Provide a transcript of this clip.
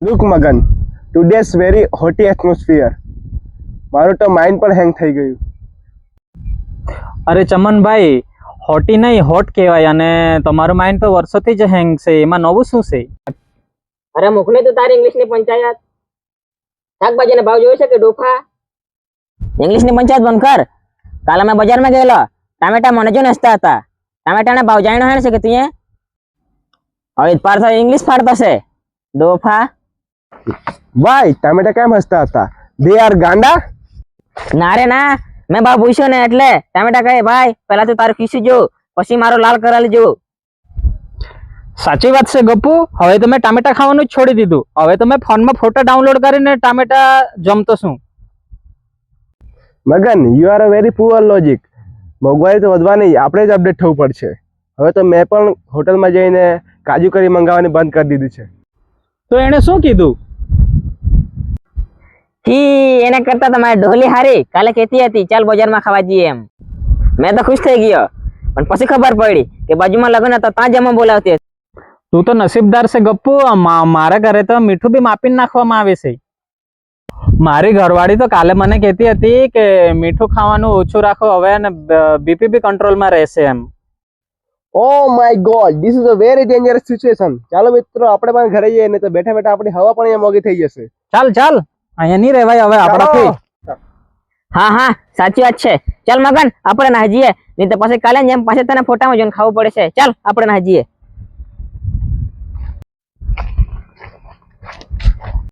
Look, Magan, today's very hot atmosphere. મારું તો mind પણ હેંગ થઈ ગયું. અરે ચમનભાઈ, હોટી નહીં હોટ કહેવાય અને તમારું માઇન્ડ તો વર્ષોથી જ હેંગ છે. એમાં નવું શું છે? અરે મોકલે તો તારી ઇંગ્લિશની પંચાયત. શાકભાજીના ભાવ જોયો છે કે ડોફા? ઇંગ્લિશની પંચાયત બંધ કર. કાલે મેં બજારમાં ગયેલો, ટામેટા મને જો નસતા હતા. ટામેટાના ભાવ જાણ્યો હે છે કે તું હવે પાર્થો ઇંગ્લિશ ફાડતો છે. ડોફા વાય ટામેટા કેમ હસતા હતા? દે આર ગાંડા. ના રે ના, મેં ભાવ પૂછ્યો ને એટલે ટામેટા કહે ભાઈ પહેલા તો તારું ખીસું જો, પછી મારો લાલ કરાલી જો. સાચી વાત છે ગપ્પુ. હવે તો મેં ટામેટા ખાવાનું જ છોડી દીધું. હવે તો મેં ફોનમાં ફોટો ડાઉનલોડ કરીને ટામેટા જમતો છું. Magan, you are a very poor logic. મોંઘવારી તો વધવાની, આપણે જ અપડેટ થવું પડશે. હવે તો મેં પણ હોટલમાં જઈને કાજુ કરી મંગાવવાની બંધ કરી દીધું છે. તો એણે શું કીધું? એના કરતા તમારી ઢોલી હારી કાલે કહેતી હતી ચાલ બજારમાં ખાવા જઈએ એમ. મેં તો ખુશ થઈ ગયો, પણ પછી ખબર પડી કે બાજુમાં લગ્ન હતા ત્યાં જમવા બોલાવતી હતી. તું તો નસીબદાર છે ગપ્પુ. મારા ઘરે તો મીઠું બી માપીને નાખવામાં આવે છે. મારી ઘરવાળી તો કાલે મને કહેતી હતી કે મીઠું ખાવાનું ઓછું રાખો હવે અને બીપી બી કંટ્રોલમાં રહેશે એમ. Oh my God, this is a very dangerous situation. ચાલો મિત્રો, આપણે પણ ઘરે જઈએ ને તો બેઠા બેઠા આપણી હવા પણ અહીંયા મોંઘી થઈ જશે. ચાલ ચાલ, અહીંયા નહીં રહેવાય હવે આપણાથી. હા હા સાચી વાત છે. ચાલ મગન આપણે ના જઈએ, નહીં તો પછી કાલે જેમ પાછી તને ફોટામાં જોઈને ખાવું પડે છે. ચાલ આપણે ના જઈએ.